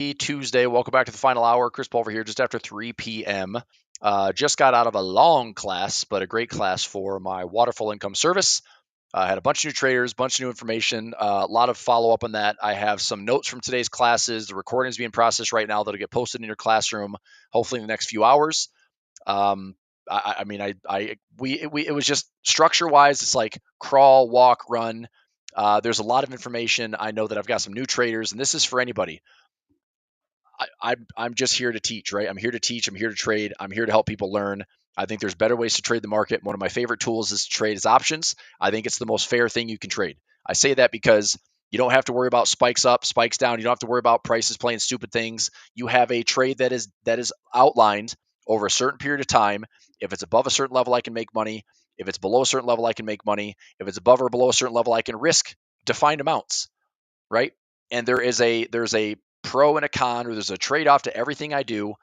Tuesday. Welcome back to the final hour. Chris Pulver here, just after 3 p.m. Just got out of a long class, but a great class for my waterfall income service. Had a bunch of new traders, bunch of new information, a lot of follow up on that. I have some notes from today's classes. The recording is being processed right now that'll get posted in your classroom, hopefully in the next few hours. It was just structure wise. It's like crawl, walk, run. There's a lot of information. I know that I've got some new traders, and this is for anybody. I'm just here to teach, right? I'm here to teach. I'm here to trade. I'm here to help people learn. I think there's better ways to trade the market. One of my favorite tools is to trade as options. I think it's the most fair thing you can trade. I say that because you don't have to worry about spikes up, spikes down. You don't have to worry about prices playing stupid things. You have a trade that is outlined over a certain period of time. If it's above a certain level, I can make money. If it's below a certain level, I can make money. If it's above or below a certain level, I can risk defined amounts, right? And there's a pro and a con, or there's a trade-off to everything I do,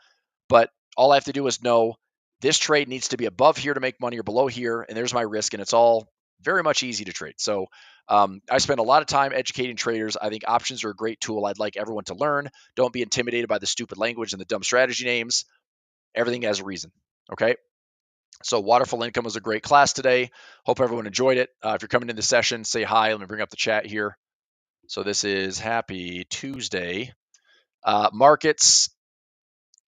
but all I have to do is know this trade needs to be above here to make money or below here, and there's my risk, and it's all very much easy to trade. So I spend a lot of time educating traders. I think options are a great tool. I'd like everyone to learn. Don't be intimidated by the stupid language and the dumb strategy names. Everything has a reason, okay? So waterfall income was a great class today. Hope everyone enjoyed it. If you're coming in the session, say hi. Let me bring up the chat here. So this is Happy Tuesday. Markets,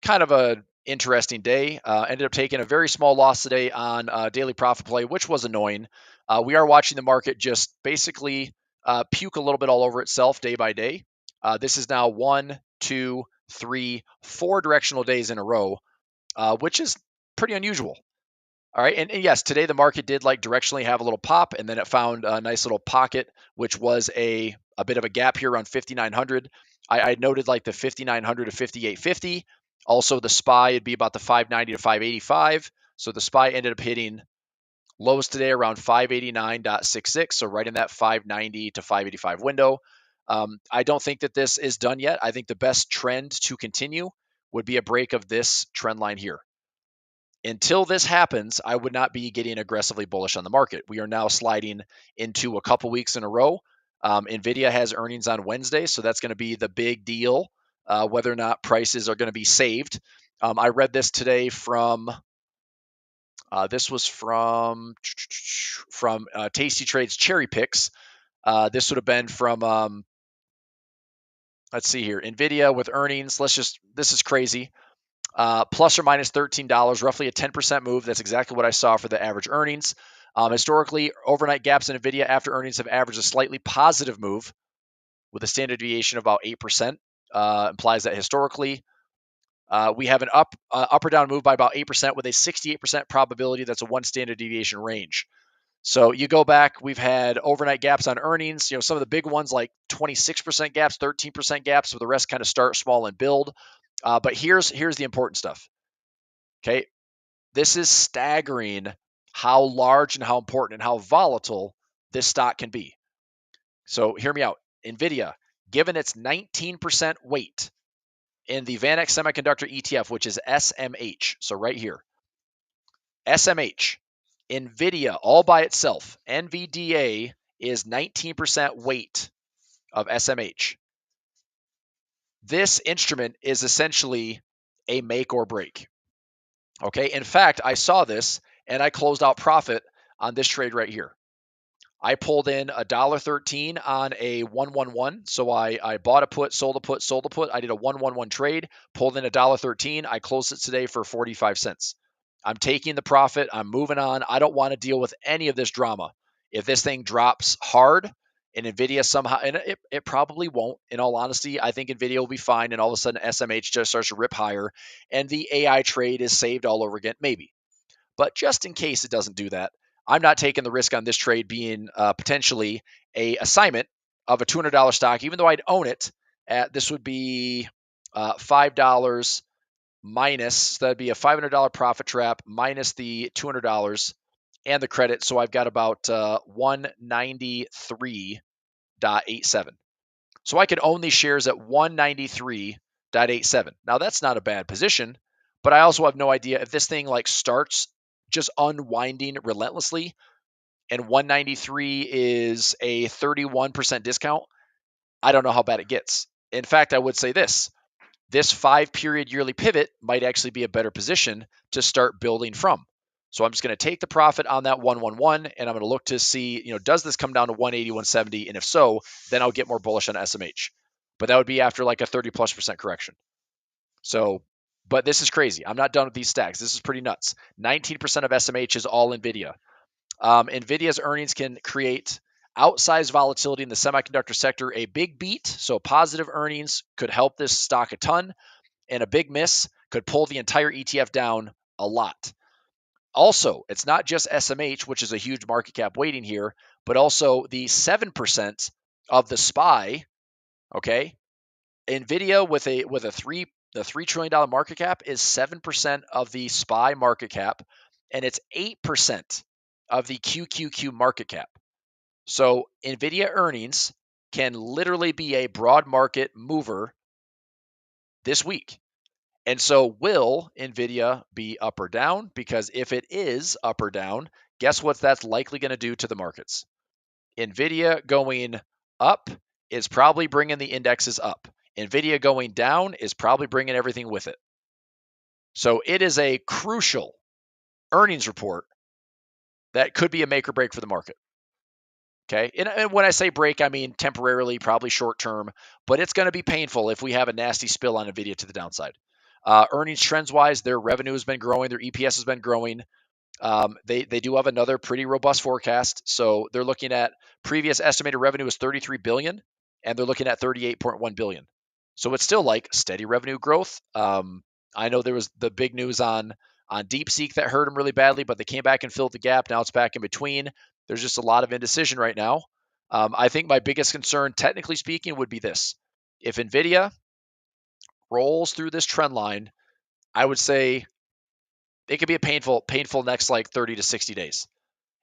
kind of a interesting day. Ended up taking a very small loss today on daily profit play, which was annoying. We are watching the market just basically puke a little bit all over itself day by day. This is now 1, 2, 3, 4 directional days in a row, which is pretty unusual. All right, and yes, today the market did like directionally have a little pop, and then it found a nice little pocket, which was a bit of a gap here around 5,900. I noted like the 5,900 to 5,850. Also, the SPY would be about the 590 to 585. So the SPY ended up hitting lows today around 589.66, so right in that 590 to 585 window. I don't think that this is done yet. I think the best trend to continue would be a break of this trend line here. Until this happens, I would not be getting aggressively bullish on the market. We are now sliding into a couple weeks in a row. NVIDIA has earnings on Wednesday, so that's going to be the big deal, whether or not prices are going to be saved. I read this today from, this was from Tasty Trades Cherry Picks. This would have been from, let's see here, NVIDIA with earnings. This is crazy. Plus or minus $13, roughly a 10% move. That's exactly what I saw for the average earnings. Historically, overnight gaps in NVIDIA after earnings have averaged a slightly positive move with a standard deviation of about 8%. Implies that historically, we have an up or down move by about 8% with a 68% probability. That's a one standard deviation range. So you go back, we've had overnight gaps on earnings. Some of the big ones like 26% gaps, 13% gaps, so the rest kind of start small and build. But here's the important stuff. Okay, this is staggering how large and how important and how volatile this stock can be. So hear me out. NVIDIA, given its 19% weight in the VanEck Semiconductor ETF, which is SMH. So right here, SMH, NVIDIA all by itself, NVDA is 19% weight of SMH. This instrument is essentially a make or break. Okay. In fact, I saw this and I closed out profit on this trade right here. I pulled in $1.13 on a 111. So I bought a put, sold a put, sold a put. I did a 111 trade, pulled in $1.13. I closed it today for 45 cents. I'm taking the profit. I'm moving on. I don't want to deal with any of this drama. If this thing drops hard and NVIDIA somehow, and it probably won't, in all honesty, I think NVIDIA will be fine. And all of a sudden SMH just starts to rip higher and the AI trade is saved all over again. Maybe. But just in case it doesn't do that, I'm not taking the risk on this trade being potentially a assignment of a $200 stock, even though I'd own it at, this would be $5 minus, so that'd be a $500 profit trap minus the $200 and the credit. So I've got about 193.87. So I could own these shares at 193.87. Now that's not a bad position, but I also have no idea if this thing like starts just unwinding relentlessly and 193 is a 31% discount. I don't know how bad it gets. In fact, I would say this. this 5-period yearly pivot might actually be a better position to start building from. So I'm just going to take the profit on that 111, and I'm going to look to see, does this come down to 180, 170? And if so, then I'll get more bullish on SMH. But that would be after like a 30+% correction. So, but this is crazy. I'm not done with these stacks. This is pretty nuts. 19% of SMH is all NVIDIA. NVIDIA's earnings can create outsized volatility in the semiconductor sector. A big beat, so positive earnings, could help this stock a ton, and a big miss could pull the entire ETF down a lot. Also, it's not just SMH, which is a huge market cap weighting here, but also the 7% of the SPY, okay? NVIDIA with a $3 trillion market cap is 7% of the SPY market cap, and it's 8% of the QQQ market cap. So NVIDIA earnings can literally be a broad market mover this week. And so will NVIDIA be up or down? Because if it is up or down, guess what that's likely going to do to the markets? NVIDIA going up is probably bringing the indexes up. NVIDIA going down is probably bringing everything with it. So it is a crucial earnings report that could be a make or break for the market. Okay. And when I say break, I mean temporarily, probably short term, but it's going to be painful if we have a nasty spill on NVIDIA to the downside. Earnings trends wise, their revenue has been growing, their EPS has been growing. They do have another pretty robust forecast. So they're looking at previous estimated revenue is 33 billion, and they're looking at 38.1 billion. So it's still like steady revenue growth. I know there was the big news on DeepSeek that hurt them really badly, but they came back and filled the gap. Now it's back in between. There's just a lot of indecision right now. I think my biggest concern, technically speaking, would be this: if NVIDIA rolls through this trend line, I would say it could be a painful next like 30 to 60 days.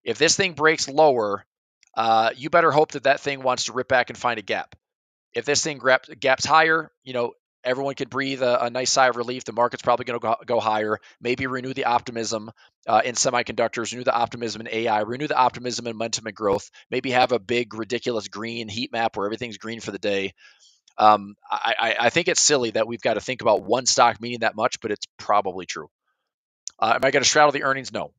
If this thing breaks lower, you better hope that thing wants to rip back and find a gap. If this thing gaps higher, everyone could breathe a nice sigh of relief. The market's probably going to go higher. Maybe renew the optimism in semiconductors, renew the optimism in AI, renew the optimism in momentum and growth. Maybe have a big, ridiculous green heat map where everything's green for the day. I think it's silly that we've got to think about one stock meaning that much, but it's probably true. Am I going to straddle the earnings? No.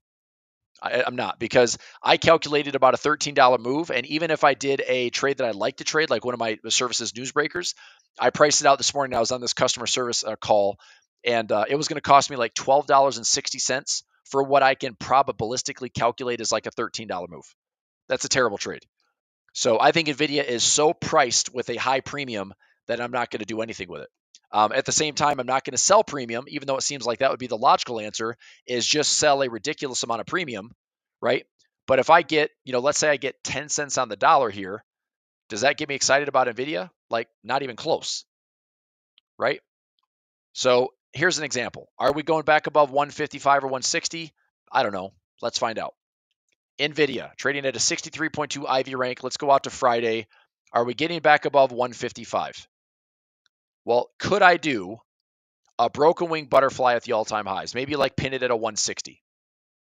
I'm not, because I calculated about a $13 move. And even if I did a trade that I like to trade, like one of my services newsbreakers, I priced it out this morning. I was on this customer service call, and it was going to cost me like $12.60 for what I can probabilistically calculate as like a $13 move. That's a terrible trade. So I think NVIDIA is so priced with a high premium that I'm not going to do anything with it. At the same time, I'm not going to sell premium, even though it seems like that would be the logical answer, is just sell a ridiculous amount of premium, right? But if I get, let's say I get 10 cents on the dollar here, does that get me excited about NVIDIA? Like, not even close, right? So here's an example. Are we going back above 155 or 160? I don't know. Let's find out. NVIDIA trading at a 63.2 IV rank. Let's go out to Friday. Are we getting back above 155? Well, could I do a broken wing butterfly at the all-time highs? Maybe like pin it at a 160.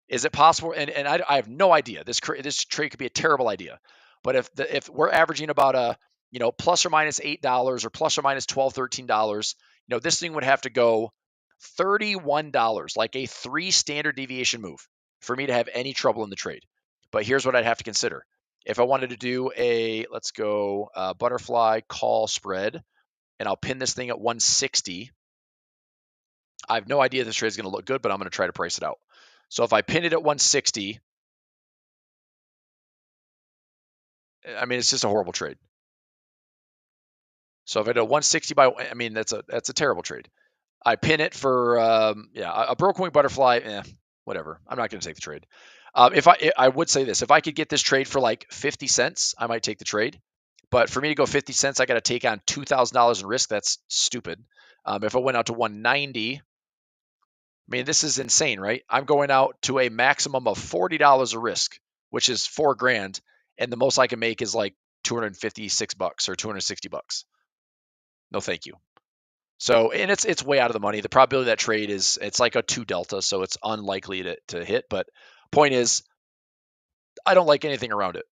Is it possible? And I have no idea. This trade could be a terrible idea. But if we're averaging about a plus or minus $8 or plus or minus $12, $13, this thing would have to go $31, like a 3 standard deviation move, for me to have any trouble in the trade. But here's what I'd have to consider. If I wanted to do let's go butterfly call spread, and I'll pin this thing at 160. I have no idea if this trade is going to look good, but I'm going to try to price it out. So if I pin it at 160, I mean, it's just a horrible trade. So if I do a 160 that's a terrible trade. I pin it for a broken wing butterfly. Whatever. I'm not going to take the trade. If I would say this, if I could get this trade for like 50 cents, I might take the trade. But for me to go 50 cents, I got to take on $2,000 in risk. That's stupid. If I went out to 190, I mean, this is insane, right? I'm going out to a maximum of $40 of risk, which is $4,000, and the most I can make is like $256 or $260. No, thank you. So, and it's way out of the money. The probability of that trade it's like a 2 delta, so it's unlikely to hit. But point is, I don't like anything around it.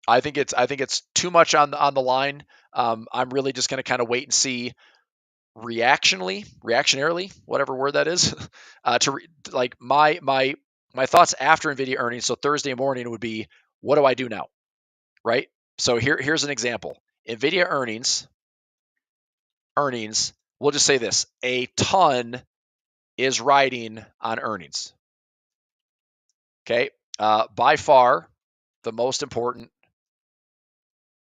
I think it's too much on the line. I'm really just going to kind of wait and see. reactionarily, whatever word that is, like my thoughts after Nvidia earnings. So Thursday morning would be, what do I do now, right? So here's an example. Nvidia earnings. We'll just say this: a ton is riding on earnings. Okay, by far the most important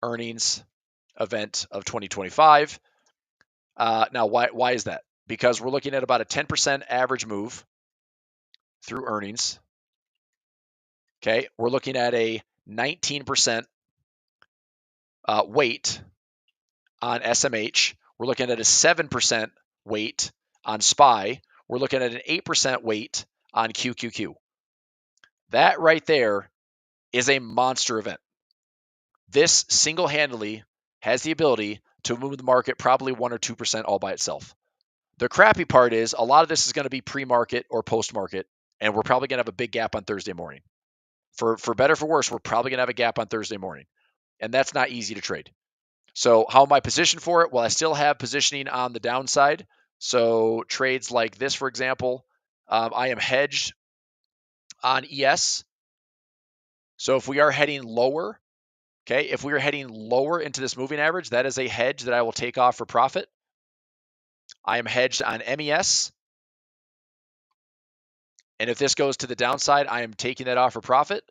earnings event of 2025. Now, why is that? Because we're looking at about a 10% average move through earnings. Okay, we're looking at a 19% weight on SMH. We're looking at a 7% weight on SPY. We're looking at an 8% weight on QQQ. That right there is a monster event. This single-handedly has the ability to move the market probably 1 or 2% all by itself. The crappy part is a lot of this is going to be pre-market or post-market, and we're probably going to have a big gap on Thursday morning. For better or for worse, we're probably going to have a gap on Thursday morning, and that's not easy to trade. So how am I positioned for it? Well, I still have positioning on the downside. So trades like this, for example, I am hedged on ES. So if we are heading lower, okay, if we are heading lower into this moving average, that is a hedge that I will take off for profit. I am hedged on MES. And if this goes to the downside, I am taking that off for profit.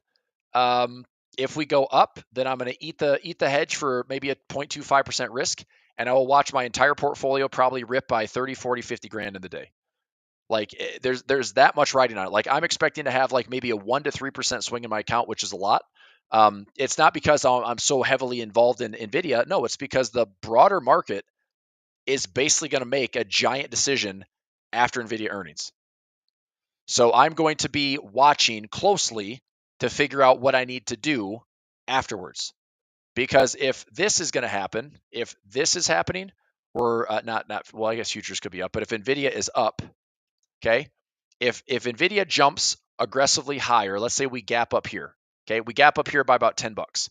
If we go up, then I'm going to eat the hedge for maybe a 0.25% risk, and I will watch my entire portfolio probably rip by 30, 40, 50 grand in the day. Like there's that much riding on it. Like I'm expecting to have like maybe a 1 to 3% swing in my account, which is a lot. It's not because I'm so heavily involved in Nvidia. No, it's because the broader market is basically going to make a giant decision after Nvidia earnings. So I'm going to be watching closely to figure out what I need to do afterwards. Because if this is going to happen, if this is happening, or not, well, I guess futures could be up, but if Nvidia is up, okay, if Nvidia jumps aggressively higher, let's say we gap up here, okay, we gap up here by about $10.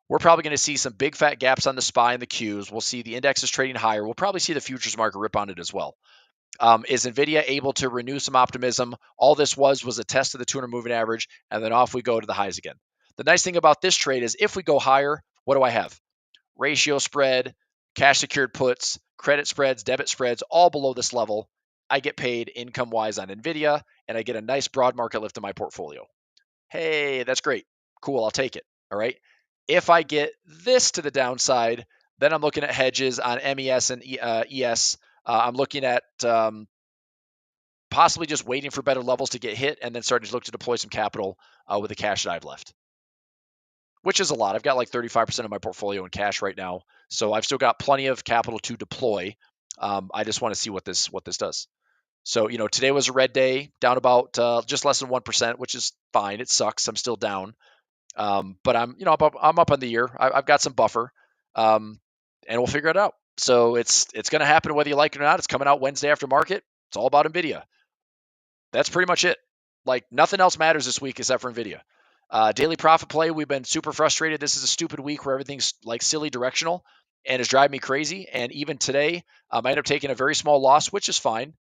We're probably going to see some big fat gaps on the SPY and the Qs. We'll see the indexes trading higher. We'll probably see the futures market rip on it as well. Is Nvidia able to renew some optimism? All this was a test of the 200 moving average, and then off we go to the highs again. The nice thing about this trade is if we go higher, what do I have? Ratio spread, cash secured puts, credit spreads, debit spreads, all below this level. I get paid income-wise on Nvidia, and I get a nice broad market lift in my portfolio. Hey, that's great. Cool, I'll take it. All right. If I get this to the downside, then I'm looking at hedges on MES and ES. I'm looking at possibly just waiting for better levels to get hit and then starting to look to deploy some capital with the cash that I've left, which is a lot. I've got like 35% of my portfolio in cash right now, so I've still got plenty of capital to deploy. I just want to see what this does. So, today was a red day, down about just less than 1%, which is fine. It sucks. I'm still down. But I'm up on the year. I've got some buffer, and we'll figure it out. So it's going to happen whether you like it or not. It's coming out Wednesday after market. It's all about Nvidia. That's pretty much it. Like nothing else matters this week except for Nvidia. Daily profit play. We've been super frustrated. This is a stupid week where everything's like silly directional and it's driving me crazy. And even today, I ended up taking a very small loss, which is fine.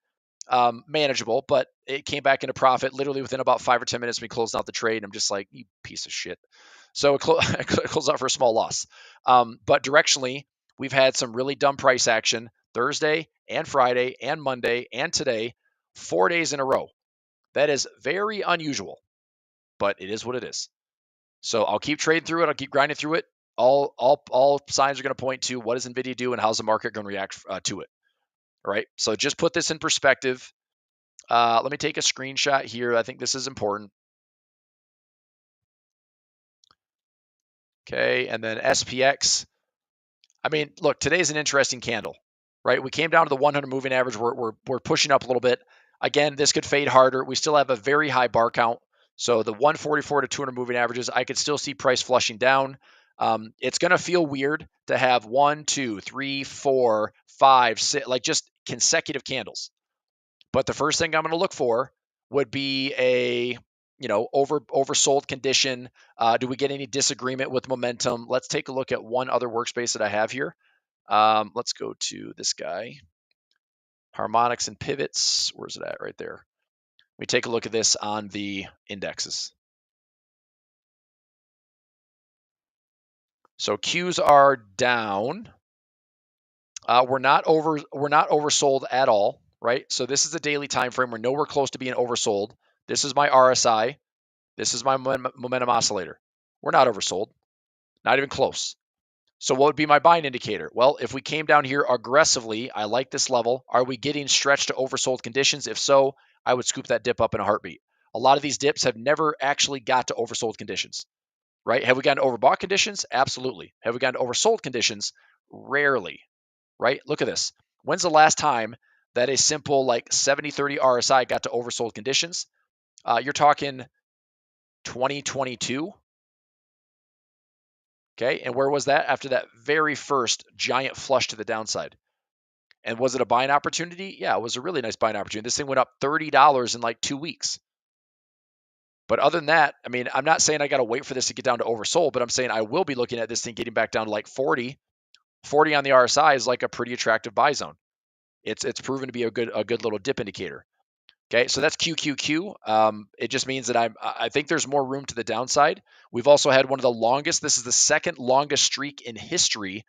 Manageable, but it came back into profit literally within about 5 or 10 minutes. We closed out the trade. And I'm just like, you piece of shit. So it closed out for a small loss. But directionally, we've had some really dumb price action Thursday and Friday and Monday and today, 4 days in a row. That is very unusual, but it is what it is. So I'll keep trading through it. I'll keep grinding through it. All signs are going to point to what does Nvidia do and how's the market going to react to it. All right. So just put this in perspective. Let me take a screenshot here. I think this is important. Okay. And then SPX. I mean, look, today's an interesting candle, right? We came down to the 100 moving average. We're pushing up a little bit. Again, this could fade harder. We still have a very high bar count. So the 144 to 200 moving averages, I could still see price flushing down. It's going to feel weird to have 1, 2, 3, 4, 5, 6, like just consecutive candles. But the first thing I'm going to look for would be a oversold condition. Do we get any disagreement with momentum? Let's take a look at one other workspace that I have here. Let's go to this guy. Harmonics and pivots. Where's it at? Right there. We take a look at this on the indexes. So Qs are down. We're not oversold at all, right? So this is a daily time frame. We're nowhere close to being oversold. This is my RSI. This is my momentum oscillator. We're not oversold, not even close. So what would be my buying indicator? Well, if we came down here aggressively, I like this level. Are we getting stretched to oversold conditions? If so, I would scoop that dip up in a heartbeat. A lot of these dips have never actually got to oversold conditions, right? Have we gotten to overbought conditions? Absolutely. Have we gotten to oversold conditions? Rarely, right? Look at this. When's the last time that a simple like 70-30 RSI got to oversold conditions? You're talking 2022. Okay, and where was that? After that very first giant flush to the downside. And was it a buying opportunity? Yeah, it was a really nice buying opportunity. This thing went up $30 in like 2 weeks. But other than that, I mean, I'm not saying I got to wait for this to get down to oversold, but I'm saying I will be looking at this thing getting back down to like 40. 40 on the RSI is like a pretty attractive buy zone. It's proven to be a good little dip indicator. Okay, so that's QQQ. It just means that I think there's more room to the downside. We've also had one of the longest. This is the second longest streak in history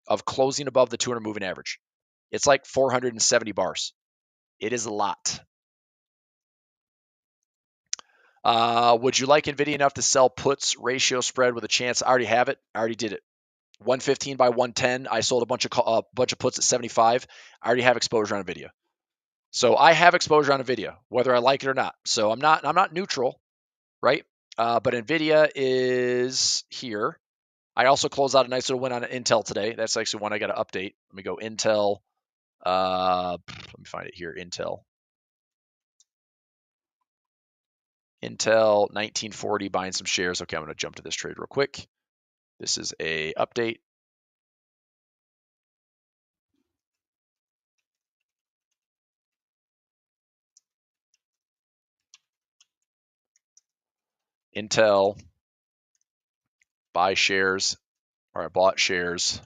of closing above the 200 moving average. It's like 470 bars. It is a lot. Would you like NVIDIA enough to sell puts ratio spread with a chance? I already have it. I already did it. 115 by 110. I sold a bunch of puts at 75. I already have exposure on NVIDIA. So I have exposure on NVIDIA, whether I like it or not. So I'm not neutral, right? But NVIDIA is here. I also closed out a nice little win on Intel today. That's actually one I got to update. Let me go Intel. Let me find it here. Intel 1940, buying some shares. Okay, I'm going to jump to this trade real quick. This is a update. Intel, buy shares, or I bought shares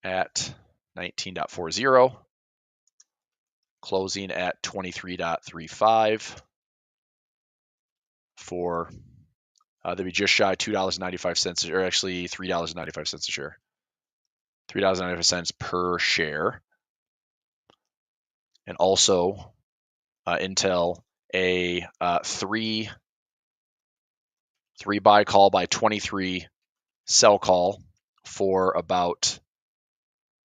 at 19.40, closing at 23.35 for they'd be just shy $2.95, or actually $3.95 a share. $3.95 per share. And also Intel, a three buy call by 23 sell call for about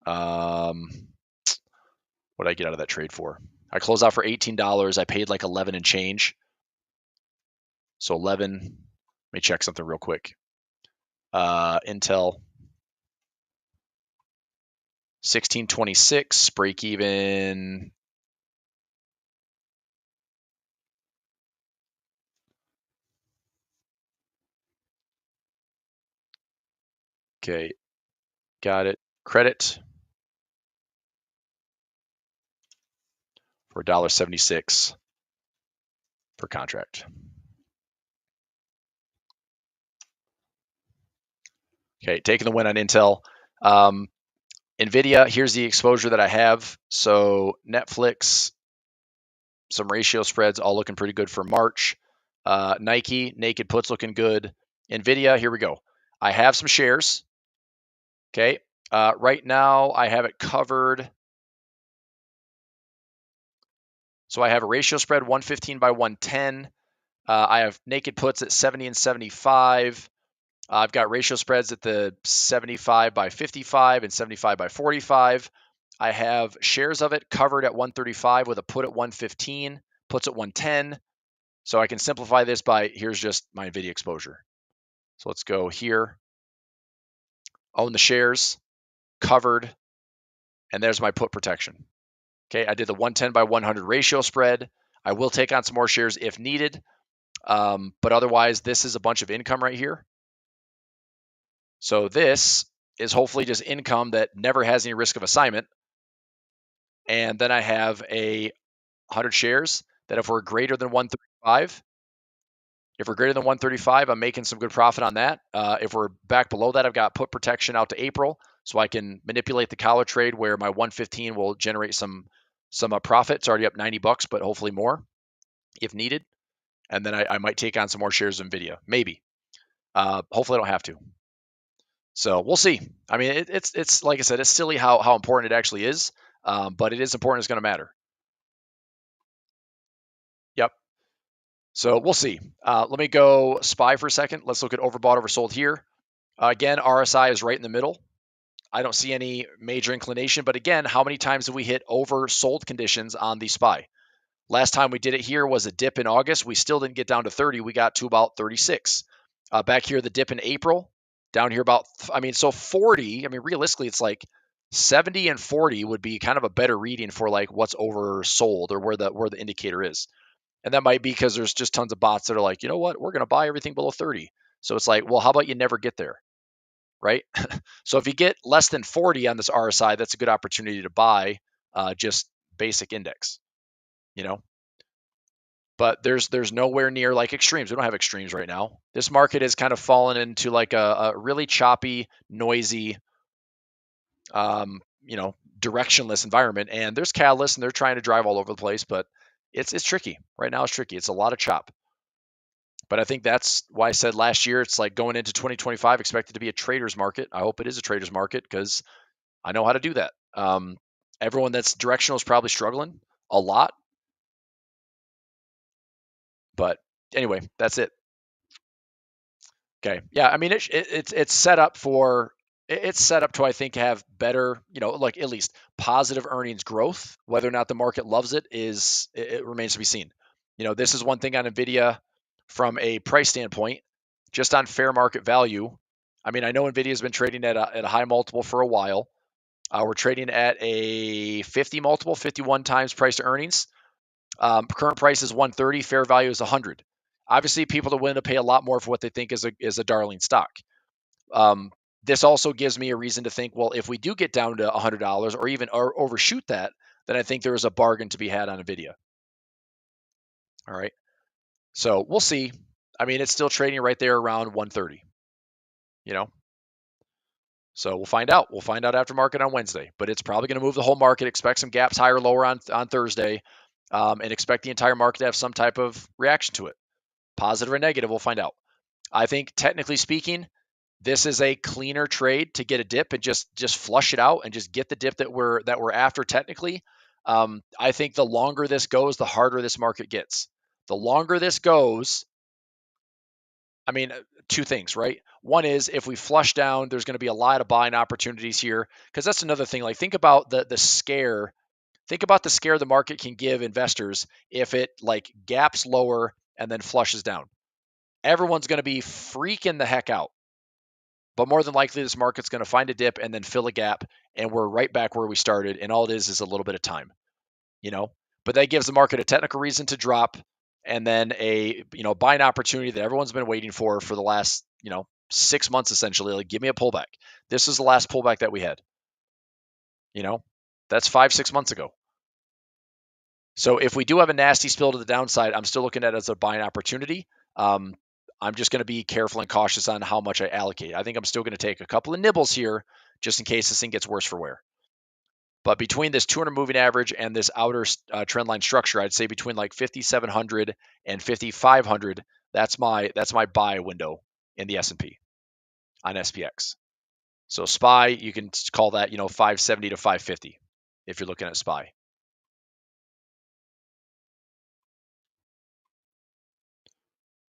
what did I get out of that trade for? I closed out for $18. I paid like 11 and change. So 11. Let me check something real quick. Intel 1626, break even. Okay, got it. Credit for $1.76 per contract. Okay, taking the win on Intel. NVIDIA, here's the exposure that I have. So Netflix, some ratio spreads, all looking pretty good for March. Nike, naked puts looking good. NVIDIA, here we go. I have some shares. Okay, right now I have it covered. So I have a ratio spread 115 by 110. I have naked puts at 70 and 75. I've got ratio spreads at the 75 by 55 and 75 by 45. I have shares of it covered at 135 with a put at 115, puts at 110. So I can simplify this by, here's just my NVIDIA exposure. So let's go here. Own the shares, covered, and there's my put protection. Okay, I did the 110 by 100 ratio spread. I will take on some more shares if needed. But otherwise, this is a bunch of income right here. So this is hopefully just income that never has any risk of assignment. And then I have a 100 shares that if we're greater than 135, I'm making some good profit on that. If we're back below that, I've got put protection out to April. so I can manipulate the collar trade where my 115 will generate some profit. It's already up $90, but hopefully more if needed. And then I might take on some more shares of Nvidia, maybe. Hopefully I don't have to. So we'll see. I mean, it's like I said, it's silly how important it actually is, but it is important. It's going to matter. Yep. So we'll see. Let me go SPY for a second. Let's look at overbought, oversold here. Again, RSI is right in the middle. I don't see any major inclination, but again, how many times have we hit oversold conditions on the SPY? Last time we did it here was a dip in August. We still didn't get down to 30. We got to about 36. Back here, the dip in April. Down here about, so 40. I mean, realistically, it's like 70 and 40 would be kind of a better reading for like what's oversold or where the indicator is. And that might be because there's just tons of bots that are like, you know what, we're going to buy everything below 30. So it's like, well, how about you never get there, right? So if you get less than 40 on this RSI, that's a good opportunity to buy just basic index, you know. But there's nowhere near like extremes. We don't have extremes right now. This market has kind of fallen into like a really choppy, noisy, directionless environment. And there's catalysts, and they're trying to drive all over the place, but it's tricky right now. It's tricky. It's a lot of chop. But I think that's why I said last year it's like going into 2025 expected to be a trader's market. I hope it is a trader's market because I know how to do that. Everyone that's directional is probably struggling a lot. But anyway, that's it. Okay. Yeah. I mean, it's set up to, I think, have better, like at least positive earnings growth. Whether or not the market loves it it remains to be seen. This is one thing on Nvidia from a price standpoint, just on fair market value. I mean, I know Nvidia has been trading at a high multiple for a while. We're trading at a 50 multiple, 51 times price to earnings. Current price is 130, fair value is 100. Obviously, people are willing to pay a lot more for what they think is a darling stock. This also gives me a reason to think, well, if we do get down to $100 or even overshoot that, then I think there is a bargain to be had on Nvidia. All right. So we'll see. I mean, it's still trading right there around 130, So we'll find out. We'll find out after market on Wednesday, but it's probably going to move the whole market. Expect some gaps higher, lower on Thursday, and expect the entire market to have some type of reaction to it. Positive or negative, we'll find out. I think technically speaking, this is a cleaner trade to get a dip and just flush it out and just get the dip that we're after technically. I think the longer this goes, the harder this market gets. The longer this goes, I mean, two things, right? One is if we flush down, there's going to be a lot of buying opportunities here because that's another thing. Like think about the scare. Think about the scare the market can give investors if it like gaps lower and then flushes down. Everyone's going to be freaking the heck out. But more than likely, this market's going to find a dip and then fill a gap, and we're right back where we started. And all it is a little bit of time, But that gives the market a technical reason to drop, and then a buying opportunity that everyone's been waiting for the last 6 months essentially. Like, give me a pullback. This is the last pullback that we had. That's 5-6 months ago. So if we do have a nasty spill to the downside, I'm still looking at it as a buying opportunity. I'm just going to be careful and cautious on how much I allocate. I think I'm still going to take a couple of nibbles here just in case this thing gets worse for wear. But between this 200 moving average and this outer trend line structure, I'd say between like 5,700 and 5,500, that's my buy window in the S&P on SPX. So SPY, you can call that 570 to 550 if you're looking at SPY.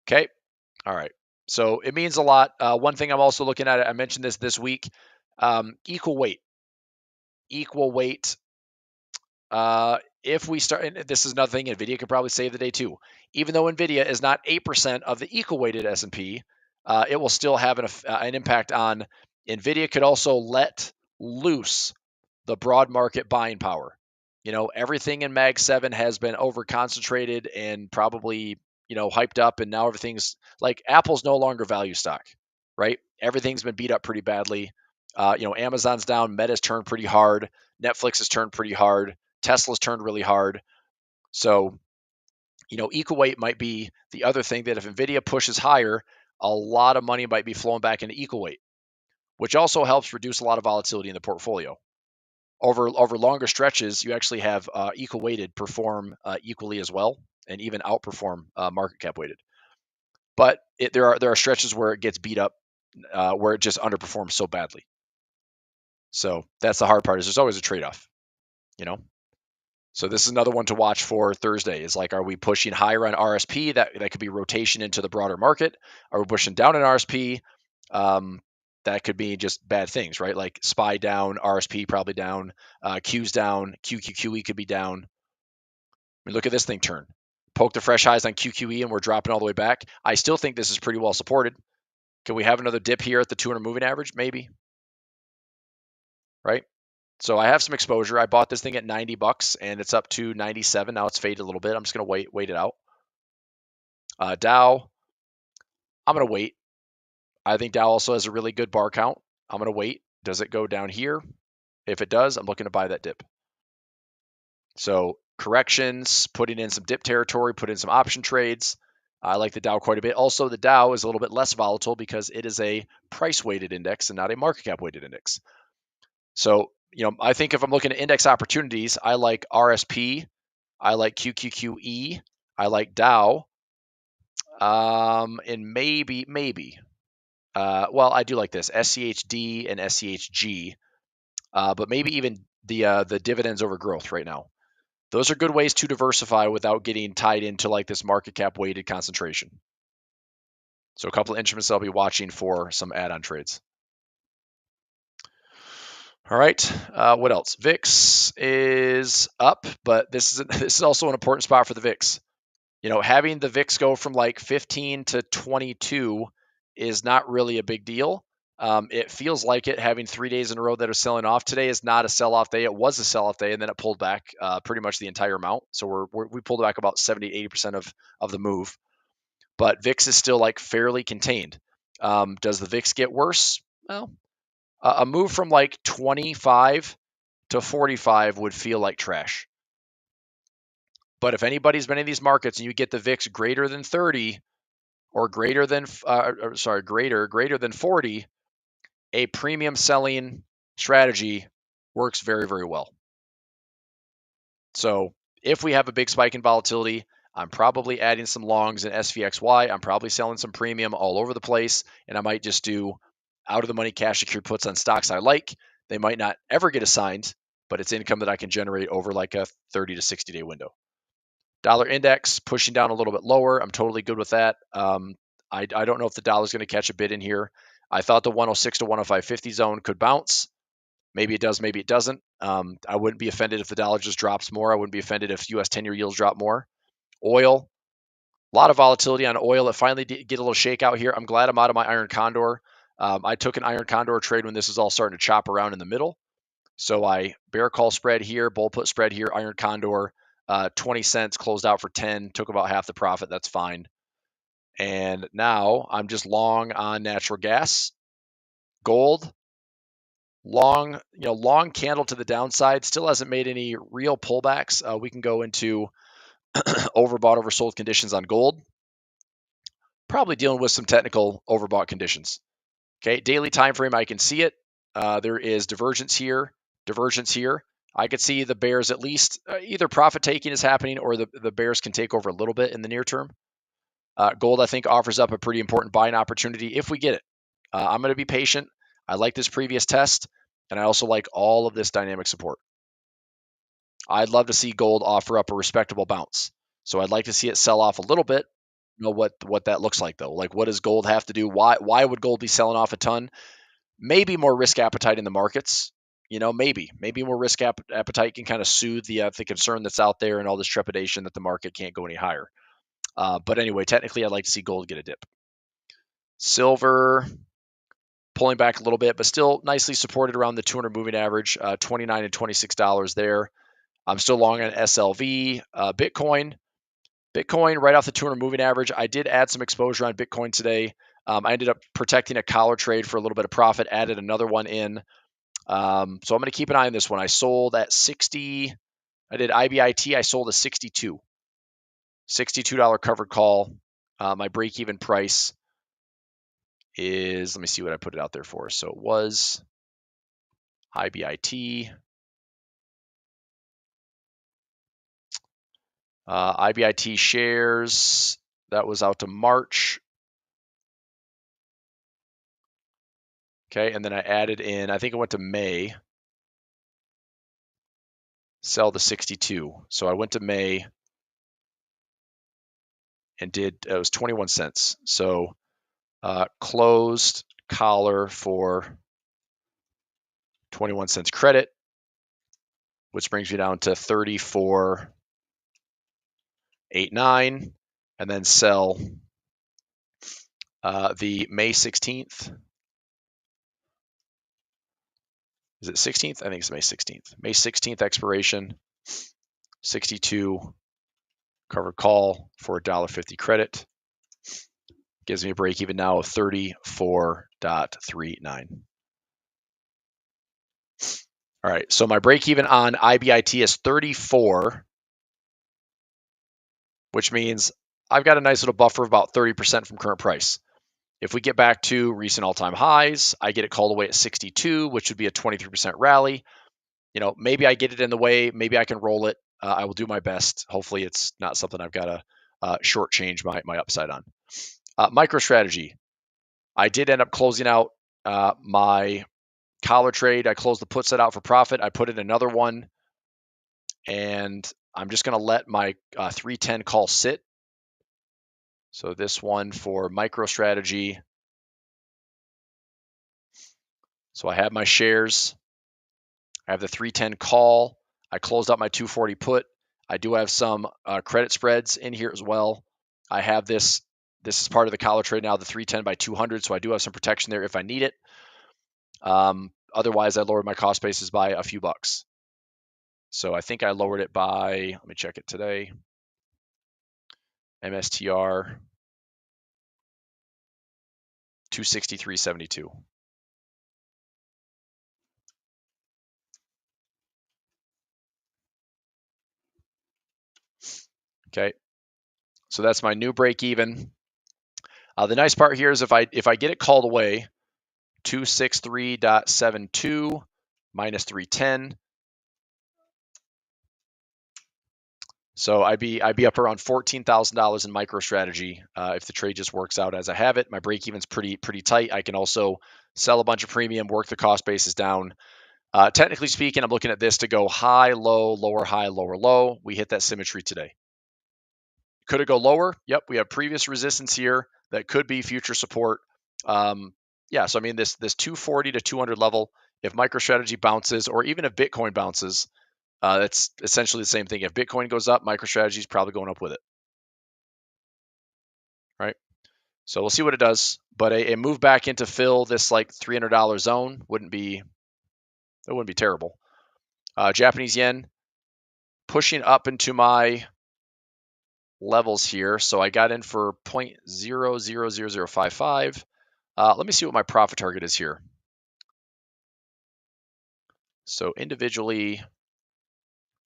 Okay. All right. So it means a lot. One thing I'm also looking at, I mentioned this week, equal weight. Equal weight. If we start, and this is another thing, NVIDIA could probably save the day too. Even though NVIDIA is not 8% of the equal weighted S&P, it will still have an impact on. NVIDIA could also let loose the broad market buying power. Everything in Mag 7 has been over concentrated and probably hyped up, and now everything's like Apple's no longer value stock, right? Everything's been beat up pretty badly. Amazon's down, Meta's turned pretty hard, Netflix has turned pretty hard, Tesla's turned really hard. So, equal weight might be the other thing that if NVIDIA pushes higher, a lot of money might be flowing back into equal weight. which also helps reduce a lot of volatility in the portfolio. Over longer stretches, you actually have equal weighted perform equally as well, and even outperform market cap weighted. But there are stretches where it gets beat up, where it just underperforms so badly. So that's the hard part. Is there's always a trade-off, you know. So this is another one to watch for Thursday. Is like, are we pushing higher on RSP? That could be rotation into the broader market. Are we pushing down on RSP? That could be just bad things, right? Like SPY down, RSP probably down, Q's down, QQQE could be down. I mean, look at this thing turn. Poke the fresh highs on QQE and we're dropping all the way back. I still think this is pretty well supported. Can we have another dip here at the 200 moving average? Maybe. Right? So I have some exposure. I bought this thing at $90 and it's up to 97. Now it's faded a little bit. I'm just going to wait it out. Dow, I'm going to wait. I think Dow also has a really good bar count. I'm going to wait. Does it go down here? If it does, I'm looking to buy that dip. So corrections, putting in some dip territory, put in some option trades. I like the Dow quite a bit. Also, the Dow is a little bit less volatile because it is a price-weighted index and not a market cap-weighted index. So, I think if I'm looking at index opportunities, I like RSP, I like QQQE, I like Dow, and maybe. Well, I do like this SCHD and SCHG, but maybe even the dividends over growth right now. Those are good ways to diversify without getting tied into like this market cap weighted concentration. So a couple of instruments I'll be watching for some add-on trades. All right, what else? VIX is up, but this is also an important spot for the VIX. Having the VIX go from like 15 to 22 is not really a big deal. It feels like it having 3 days in a row that are selling off. Today is not a sell-off day. It was a sell-off day, and then it pulled back pretty much the entire amount. So we pulled back about 70-80% of the move. But VIX is still like fairly contained. Does the VIX get worse? Well, a move from like 25 to 45 would feel like trash. But if anybody's been in these markets and you get the VIX greater than 30 or greater than 40, a premium selling strategy works very, very well. So if we have a big spike in volatility, I'm probably adding some longs in SVXY. I'm probably selling some premium all over the place, and I might just do out of the money cash secured puts on stocks I like. They might not ever get assigned, but it's income that I can generate over like a 30 to 60 day window. Dollar index pushing down a little bit lower. I'm totally good with that. I don't know if the dollar is going to catch a bid in here. I thought the 106 to 105.50 zone could bounce. Maybe it does, maybe it doesn't. I wouldn't be offended if the dollar just drops more. I wouldn't be offended if U.S. 10-year yields drop more. Oil, a lot of volatility on oil. It finally did get a little shakeout here. I'm glad I'm out of my iron condor. I took an iron condor trade when this was all starting to chop around in the middle. So I bear call spread here, bull put spread here, iron condor, 20 cents, closed out for 10, took about half the profit. That's fine. And now I'm just long on natural gas, gold, long candle to the downside. Still hasn't made any real pullbacks. We can go into overbought, oversold conditions on gold. Probably dealing with some technical overbought conditions. Okay, daily time frame, I can see it. There is divergence here. I could see the bears at least either profit taking is happening or the bears can take over a little bit in the near term. Gold, I think, offers up a pretty important buying opportunity if we get it. I'm going to be patient. I like this previous test, and I also like all of this dynamic support. I'd love to see gold offer up a respectable bounce. So I'd like to see it sell off a little bit. Know what that looks like though. Like, what does gold have to do? Why would gold be selling off a ton? Maybe more risk appetite in the markets. Maybe more risk appetite can kind of soothe the concern that's out there and all this trepidation that the market can't go any higher. But anyway, technically, I'd like to see gold get a dip. Silver pulling back a little bit, but still nicely supported around the 200 moving average, $29 and $26 there. I'm still long on SLV. Bitcoin right off the 200 moving average. I did add some exposure on Bitcoin today. I ended up protecting a collar trade for a little bit of profit, added another one in. So I'm going to keep an eye on this one. I sold at 60. I did IBIT. I sold a $62 covered call. My break-even price is, let me see what I put it out there for. So it was IBIT. IBIT shares, that was out to March. Okay, and then I added in, I think it went to May, sell the 62. So I went to May and did, it was 21 cents. So closed collar for 21 cents credit, which brings me down to 34.89, and then sell the May 16th. Is it 16th? I think it's May 16th. May 16th expiration, 62 covered call for $1.50 credit. Gives me a break even now of 34.39. All right, so my break even on IBIT is 34, which means I've got a nice little buffer of about 30% from current price. If we get back to recent all-time highs, I get it called away at 62, which would be a 23% rally. You know, maybe I get it in the way, maybe I can roll it. I will do my best. Hopefully it's not something I've got to shortchange my upside on. MicroStrategy. I did end up closing out my collar trade. I closed the put set out for profit. I put in another one, and I'm just going to let my 310 call sit. So this one for MicroStrategy. So I have my shares. I have the 310 call. I closed out my 240 put. I do have some credit spreads in here as well. I have this. This is part of the collar trade now, the 310 by 200. So I do have some protection there if I need it. Otherwise, I lowered my cost basis by a few bucks. So I think I lowered it by, let me check it today. MSTR 263.72. Okay. So that's my new break even. The nice part here is if I get it called away, 263.72 minus 310. So I'd be up around $14,000 in MicroStrategy if the trade just works out as I have it. My break even's pretty tight. I can also sell a bunch of premium, work the cost basis down. Technically speaking, I'm looking at this to go high, low, lower, high, lower, low. We hit that symmetry today. Could it go lower? Yep, we have previous resistance here that could be future support. Yeah, so I mean this 240 to 200 level, if MicroStrategy bounces, or even if Bitcoin bounces, that's essentially the same thing. If Bitcoin goes up, MicroStrategy is probably going up with it, right? So we'll see what it does. But a move back into fill this like $300 zone wouldn't be terrible. Japanese yen pushing up into my levels here. So I got in for 0.000055. Let me see what my profit target is here. So individually,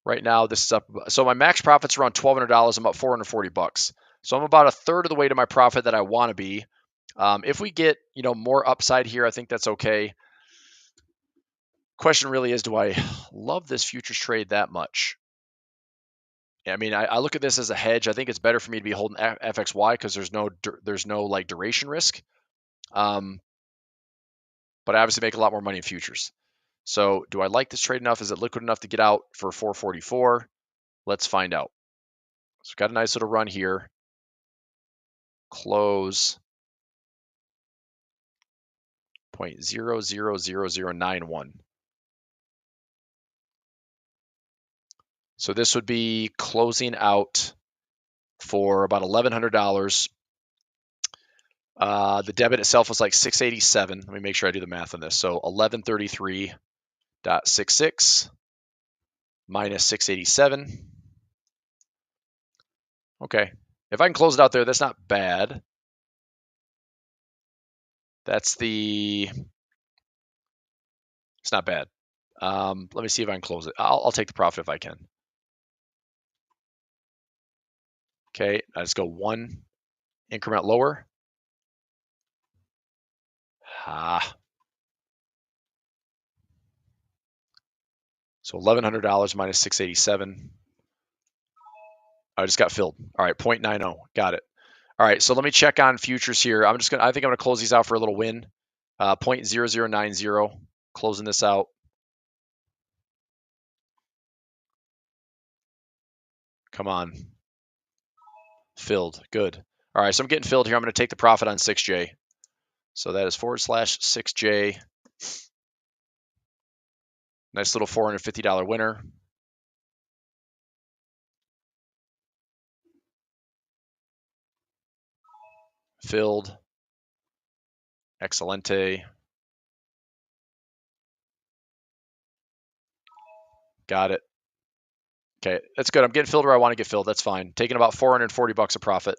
right now this is up. So my max profit's around $1,200. I'm up 440 bucks. So I'm about a third of the way to my profit that I want to be. If we get more upside here, I think that's okay. Question really is, do I love this futures trade that much? I mean, I look at this as a hedge. I think it's better for me to be holding FXY because there's no like duration risk. But I obviously make a lot more money in futures. So do I like this trade enough? Is it liquid enough to get out for 444? Let's find out. So we've got a nice little run here. Close 0.000091. So this would be closing out for about $1,100. The debit itself was like 687. Let me make sure I do the math on this. So 1133.66 minus 687. Okay. If I can close it out there, that's not bad. It's not bad. Let me see if I can close it. I'll take the profit if I can. Okay, let's go one increment lower. So $1,100 minus 687. I just got filled. All right, 0.90. Got it. All right, so let me check on futures here. I think I'm gonna close these out for a little win. 0.0090. Closing this out. Come on. Filled. Good. All right, so I'm getting filled here. I'm going to take the profit on 6J. So that is /6J. Nice little $450 winner. Filled. Excelente. Got it. Okay, that's good. I'm getting filled where I want to get filled. That's fine. Taking about $440 of profit.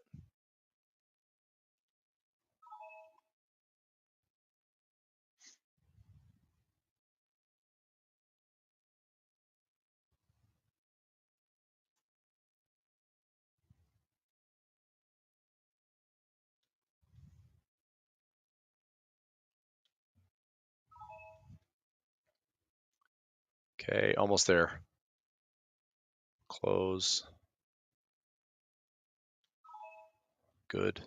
Okay, almost there. Close. Good.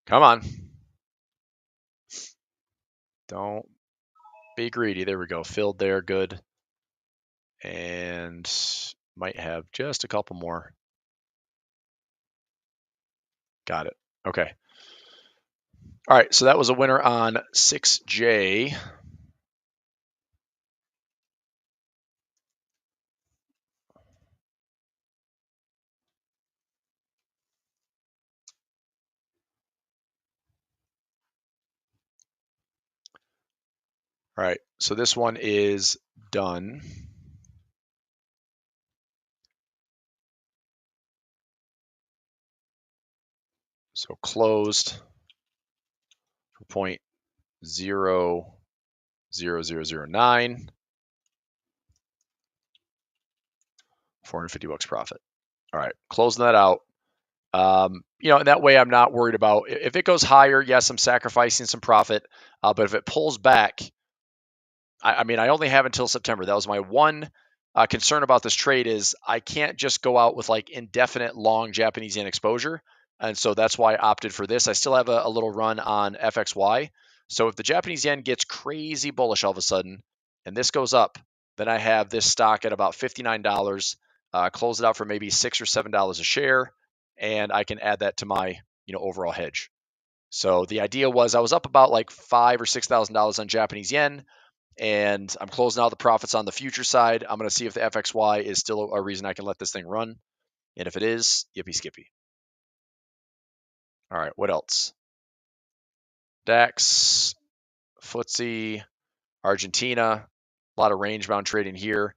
Come on. Don't be greedy. There we go. Filled there. Good. And might have just a couple more. Got it. Okay. All right, so that was a winner on 6J. All right, so this one is done. So closed for 0.00009. $450 profit. All right, closing that out. In that way, I'm not worried about if it goes higher. Yes, I'm sacrificing some profit, but if it pulls back, I mean, I only have until September. That was my one concern about this trade is I can't just go out with like indefinite long Japanese yen exposure. And so that's why I opted for this. I still have a little run on FXY. So if the Japanese yen gets crazy bullish all of a sudden and this goes up, then I have this stock at about $59, close it out for maybe $6 or $7 a share. And I can add that to my, overall hedge. So the idea was I was up about like $5,000 or $6,000 on Japanese yen, and I'm closing out the profits on the future side. I'm going to see if the FXY is still a reason I can let this thing run. And if it is, yippee skippy. All right, what else? DAX, FTSE, Argentina, a lot of range bound trading here.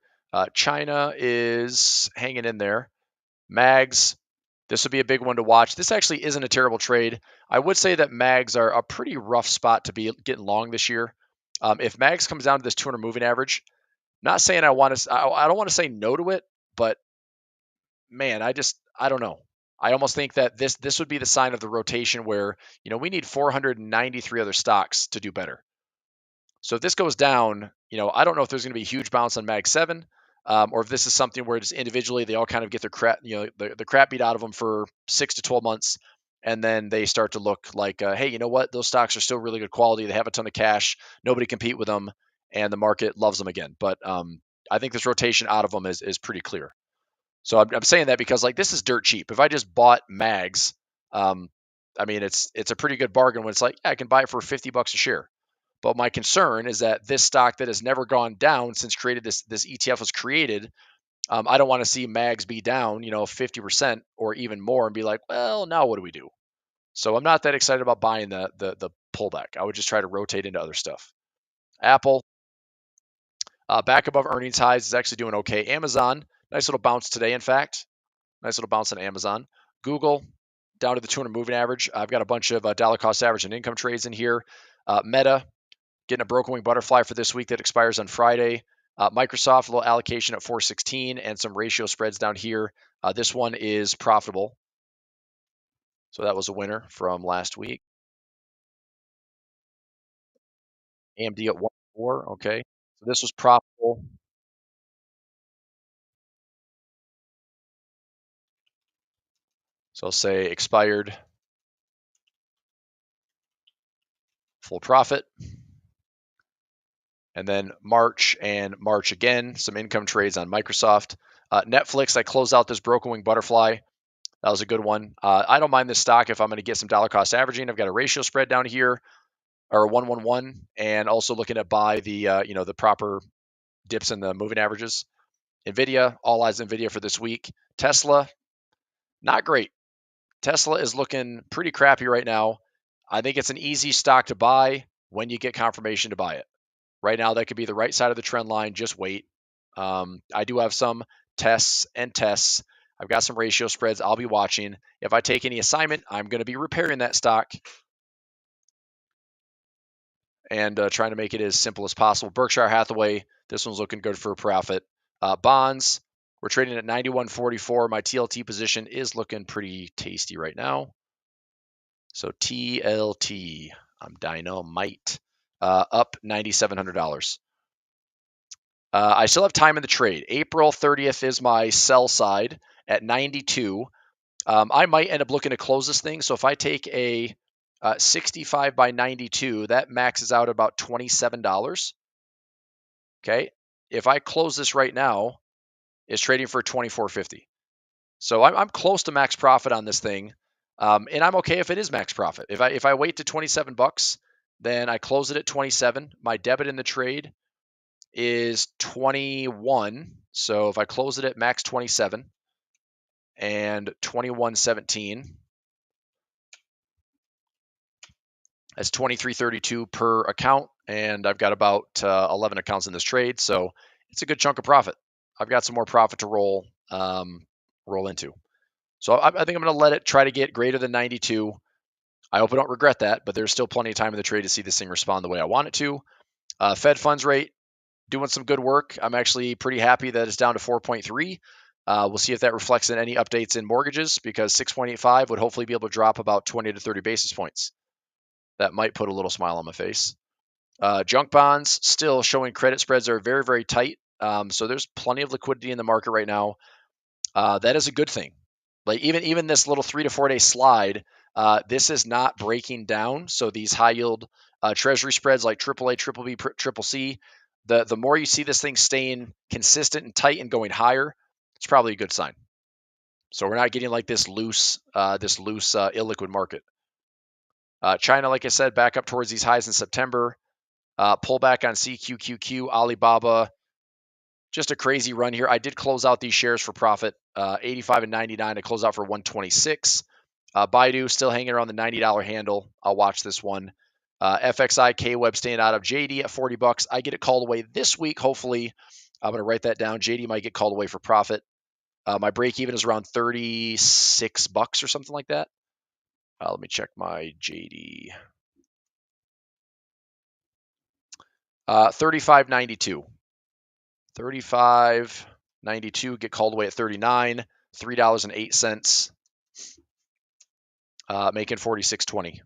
China is hanging in there. MAGs, this would be a big one to watch. This actually isn't a terrible trade. I would say that MAGs are a pretty rough spot to be getting long this year. If MAGs comes down to this 200 moving average, not saying I don't want to say no to it, but man, I don't know. I almost think that this would be the sign of the rotation where, we need 493 other stocks to do better. So if this goes down, I don't know if there's going to be a huge bounce on Mag 7, or if this is something where just individually they all kind of get their crap, the crap beat out of them for 6 to 12 months, and then they start to look like, hey, you know what? Those stocks are still really good quality. They have a ton of cash. Nobody compete with them, and the market loves them again. But I think this rotation out of them is pretty clear. So I'm saying that because like this is dirt cheap. If I just bought Mags, I mean it's a pretty good bargain when it's like, yeah, I can buy it for $50 a share. But my concern is that this stock that has never gone down since this ETF was created, I don't want to see MAGs be down, 50% or even more and be like, well, now what do we do? So I'm not that excited about buying the pullback. I would just try to rotate into other stuff. Apple, back above earnings highs, is actually doing okay. Amazon, nice little bounce today, in fact. Nice little bounce on Amazon. Google, down to the 200 moving average. I've got a bunch of dollar cost average and income trades in here. Meta, getting a broken wing butterfly for this week that expires on Friday. Microsoft, a little allocation at 416 and some ratio spreads down here. This one is profitable. So that was a winner from last week. AMD at 1.4. Okay. So this was profitable. So I'll say expired, full profit. And then March and March again, some income trades on Microsoft. Netflix, I close out this broken wing butterfly. That was a good one. I don't mind this stock if I'm going to get some dollar cost averaging. I've got a ratio spread down here, or a 111, and also looking at buy the the proper dips in the moving averages. Nvidia, all eyes Nvidia for this week. Tesla, not great. Tesla is looking pretty crappy right now. I think it's an easy stock to buy when you get confirmation to buy it. Right now, that could be the right side of the trend line. Just wait. I do have some tests and tests. I've got some ratio spreads I'll be watching. If I take any assignment, I'm going to be repairing that stock and trying to make it as simple as possible. Berkshire Hathaway, this one's looking good for a profit. Bonds, we're trading at 91.44. My TLT position is looking pretty tasty right now. So TLT, I'm dynamite, up $9,700. I still have time in the trade. April 30th is my sell side at 92. I might end up looking to close this thing. So if I take a 65 by 92, that maxes out about $27. Okay. If I close this right now, it's trading for $24.50. So I'm close to max profit on this thing. And I'm okay if it is max profit. If I wait to $27, then I close it at 27. My debit in the trade is 21. So if I close it at max 27 and 21.17, that's 23.32 per account, and I've got about 11 accounts in this trade, so it's a good chunk of profit. I've got some more profit to roll into. So I think I'm going to let it try to get greater than 92. I hope I don't regret that, but there's still plenty of time in the trade to see this thing respond the way I want it to. Fed funds rate, doing some good work. I'm actually pretty happy that it's down to 4.3. We'll see if that reflects in any updates in mortgages, because 6.85 would hopefully be able to drop about 20 to 30 basis points. That might put a little smile on my face. Junk bonds still showing credit spreads are very, very tight. So there's plenty of liquidity in the market right now. That is a good thing. Like even this little 3 to 4 day slide, this is not breaking down. So these high yield treasury spreads like AAA, BBB, CCC, the more you see this thing staying consistent and tight and going higher, it's probably a good sign. So we're not getting like this loose illiquid market. China, like I said, back up towards these highs in September. Pullback on CQQQ, Alibaba, just a crazy run here. I did close out these shares for profit, 85 and 99. I closed out for 126. Baidu still hanging around the $90 handle. I'll watch this one. FXI, K-Web staying out of JD at $40. I get it called away this week. Hopefully, I'm going to write that down. JD might get called away for profit. My break even is around $36 or something like that. Let me check my JD. 35.92. 35.92, get called away at 39, $3.08, making 46.20.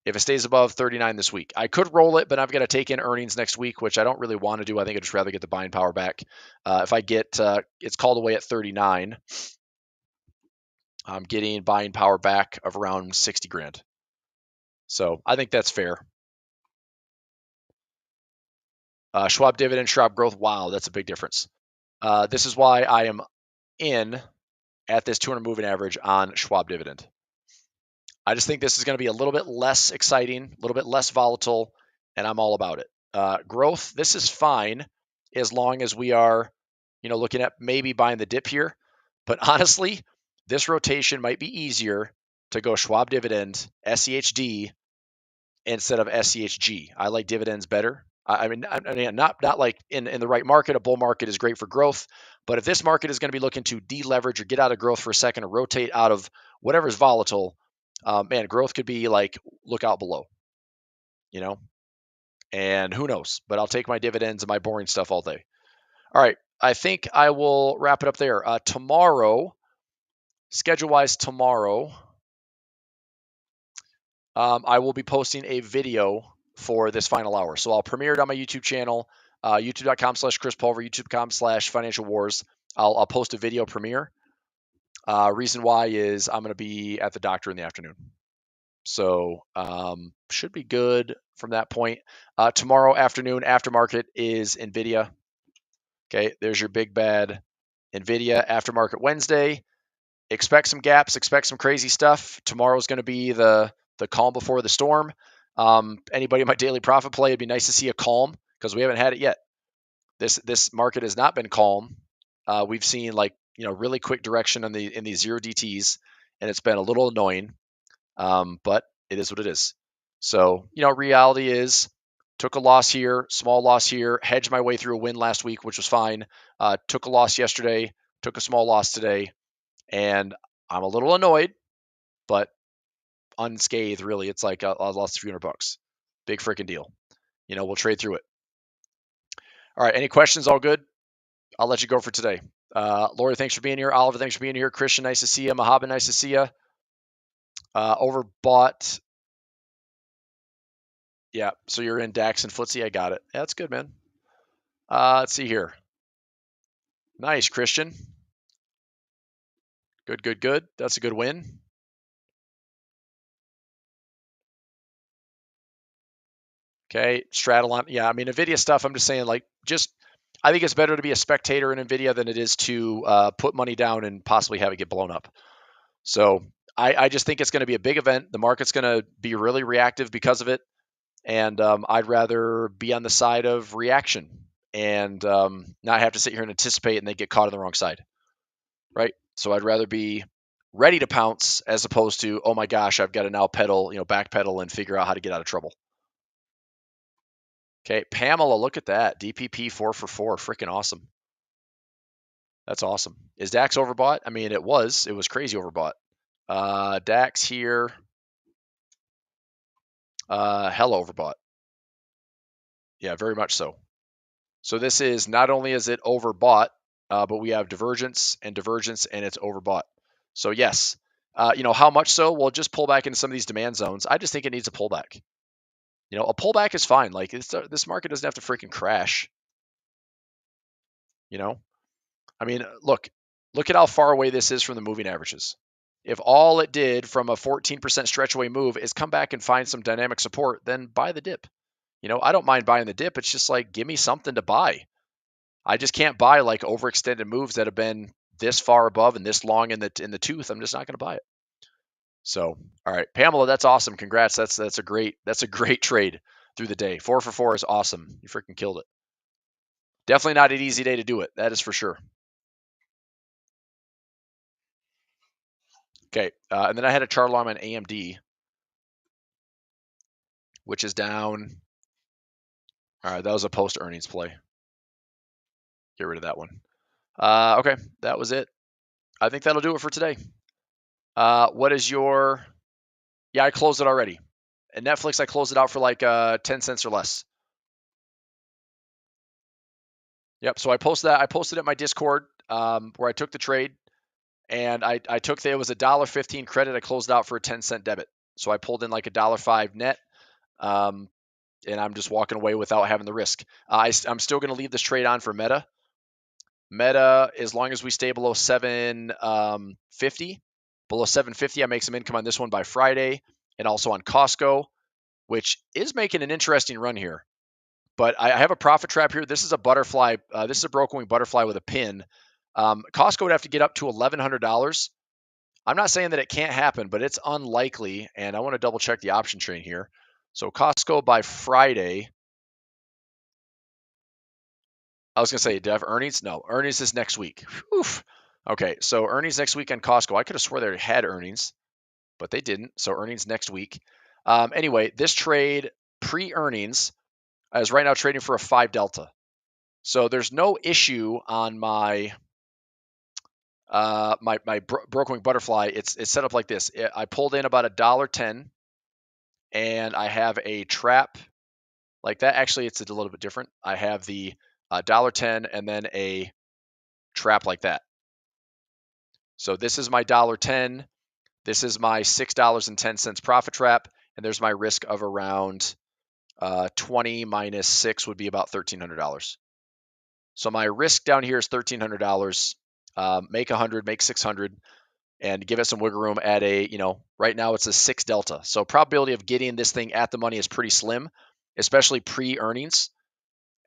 If it stays above 39 this week, I could roll it, but I've got to take in earnings next week, which I don't really want to do. I think I'd just rather get the buying power back. If I get it's called away at 39, I'm getting buying power back of around 60 grand. So I think that's fair. Schwab dividend, Schwab growth. Wow, that's a big difference. This is why I am in at this 200 moving average on Schwab dividend. I just think this is going to be a little bit less exciting, a little bit less volatile, and I'm all about it. Growth, this is fine as long as we are, looking at maybe buying the dip here. But honestly, this rotation might be easier to go Schwab dividend, SEHD, instead of SEHG. I like dividends better. I mean, not like in the right market. A bull market is great for growth, but if this market is going to be looking to deleverage or get out of growth for a second or rotate out of whatever's volatile, man, growth could be like look out below, And who knows? But I'll take my dividends and my boring stuff all day. All right. I think I will wrap it up there. Tomorrow, schedule-wise tomorrow, I will be posting a video for this final hour. So I'll premiere it on my YouTube channel, youtube.com/Chris Pulver, youtube.com/Financial Wars. I'll post a video premiere. Reason why is I'm going to be at the doctor in the afternoon. So should be good from that point. Tomorrow afternoon, aftermarket is NVIDIA. Okay, there's your big bad NVIDIA aftermarket Wednesday. Expect some gaps, expect some crazy stuff. Tomorrow's going to be the calm before the storm. Anybody in my daily profit play, it'd be nice to see a calm because we haven't had it yet. This market has not been calm. We've seen really quick direction in these zero DTs, and it's been a little annoying. But it is what it is. So reality is took a loss here, small loss here, hedged my way through a win last week, which was fine. Took a loss yesterday, took a small loss today, and I'm a little annoyed, but unscathed really. It's like I lost a few $100. Big freaking deal. We'll trade through it. All right, any questions? All good? I'll let you go for today. Lori, thanks for being here. Oliver, thanks for being here. Christian, nice to see you. Mahaba, nice to see you. Overbought. Yeah, so you're in DAX and FTSE. I got it. Yeah, that's good, man. Let's see here. Nice, Christian. Good, good, good. That's a good win. Okay, straddle on. Yeah, I mean, NVIDIA stuff, I'm just saying, I think it's better to be a spectator in NVIDIA than it is to put money down and possibly have it get blown up. So I just think it's going to be a big event. The market's going to be really reactive because of it. And I'd rather be on the side of reaction and not have to sit here and anticipate and then get caught on the wrong side. Right? So I'd rather be ready to pounce as opposed to, oh my gosh, I've got to now backpedal and figure out how to get out of trouble. Okay, Pamela, look at that. DPP 4 for 4. Freaking awesome. That's awesome. Is DAX overbought? I mean, it was crazy overbought. DAX here. Hella overbought. Yeah, very much so. So this is not only is it overbought, but we have divergence, and it's overbought. So yes, how much so? Well, just pull back into some of these demand zones. I just think it needs a pullback. A pullback is fine. Like this market doesn't have to freaking crash. I mean, look at how far away this is from the moving averages. If all it did from a 14% stretch away move is come back and find some dynamic support, then buy the dip. I don't mind buying the dip. It's just like, give me something to buy. I just can't buy like overextended moves that have been this far above and this long in the tooth. I'm just not going to buy it. So, all right, Pamela, that's awesome. Congrats. That's a great trade through the day. 4 for 4 is awesome. You freaking killed it. Definitely not an easy day to do it. That is for sure. Okay, and then I had a chart alarm on AMD, which is down. All right, that was a post earnings play. Get rid of that one. Okay, that was it. I think that'll do it for today. What is your? Yeah, I closed it already. And Netflix, I closed it out for like 10 cents or less. Yep. So I posted that. I posted it in my Discord where I took the trade, and I took it was $1.15 credit. I closed it out for a 10-cent debit. So I pulled in like $1.05 net, and I'm just walking away without having the risk. I'm still going to leave this trade on for Meta. Meta, as long as we stay below 750, I make some income on this one by Friday, and also on Costco, which is making an interesting run here. But I have a profit trap here. This is a butterfly. This is a broken wing butterfly with a pin. Costco would have to get up to $1,100. I'm not saying that it can't happen, but it's unlikely. And I want to double check the option train here. So Costco by Friday. I was going to say, do I have earnings? No, earnings is next week. Oof. Okay, so earnings next week on Costco. I could have swore they had earnings, but they didn't. So earnings next week. Anyway, this trade pre-earnings is right now trading for a 5 delta. So there's no issue on my broken wing butterfly. It's set up like this. I pulled in about $1.10, and I have a trap like that. Actually, it's a little bit different. I have the $1.10 and then a trap like that. So this is my $1.10. This is my $6.10 profit trap, and there's my risk of around 20 minus 6 would be about $1,300. So my risk down here is $1,300. Make 100, make 600, and give it some wiggle room at a, right now it's a 6 delta. So probability of getting this thing at the money is pretty slim, especially pre-earnings.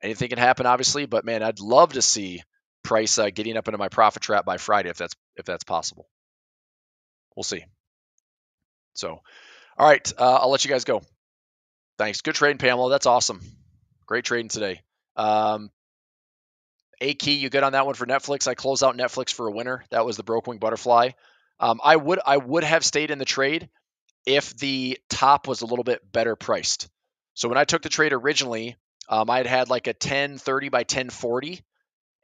Anything can happen, obviously, but man, I'd love to see price getting up into my profit trap by Friday if that's possible. We'll see. So, all right, I'll let you guys go. Thanks. Good trading, Pamela. That's awesome. Great trading today. A key, you good on that one for Netflix? I close out Netflix for a winner. That was the broke wing butterfly. I would have stayed in the trade if the top was a little bit better priced. So when I took the trade originally, I had like a 1030 by 1040,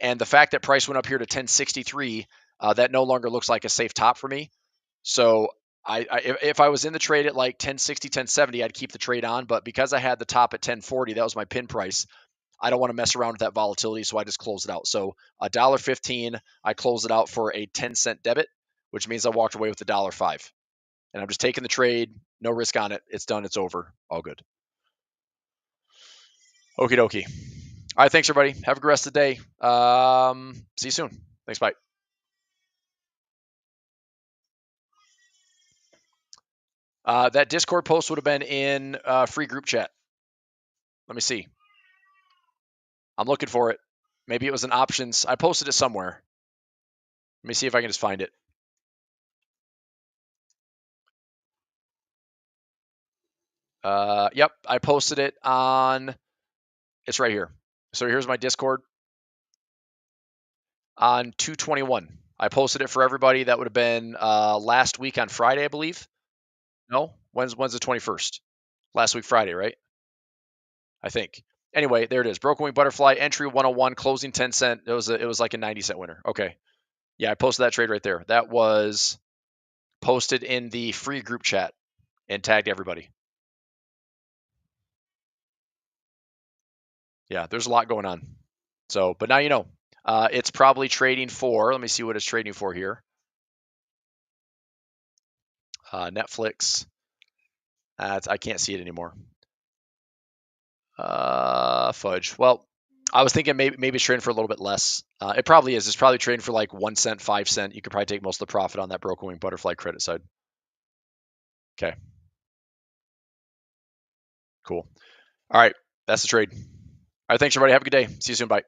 and the fact that price went up here to 1063, that no longer looks like a safe top for me. So if I was in the trade at like 1060, 1070, I'd keep the trade on. But because I had the top at 1040, that was my pin price. I don't want to mess around with that volatility, so I just closed it out. So $1.15, I closed it out for a 10-cent debit, which means I walked away with $1.05. And I'm just taking the trade, no risk on it. It's done, it's over, all good. Okie dokie. All right, thanks everybody. Have a good rest of the day. See you soon. Thanks, bye. That Discord post would have been in free group chat. Let me see. I'm looking for it. Maybe it was in options. I posted it somewhere. Let me see if I can just find it. Yep, I posted it on, it's right here. So here's my Discord on 2/21. I posted it for everybody. That would have been last week on Friday, I believe. No, when's the 21st? Last week Friday, right? I think. Anyway, there it is. Broken wing butterfly entry 101, closing 10 cent. It was like a 90-cent winner. Okay. Yeah, I posted that trade right there. That was posted in the free group chat and tagged everybody. Yeah, there's a lot going on. So, but now you know. It's probably trading for, let me see what it's trading for here. Netflix. I can't see it anymore. Fudge. Well, I was thinking maybe it's trading for a little bit less. It probably is. It's probably trading for like 1 cent, 5 cent. You could probably take most of the profit on that broken wing butterfly credit side. Okay. Cool. All right. That's the trade. All right. Thanks, everybody. Have a good day. See you soon. Bye.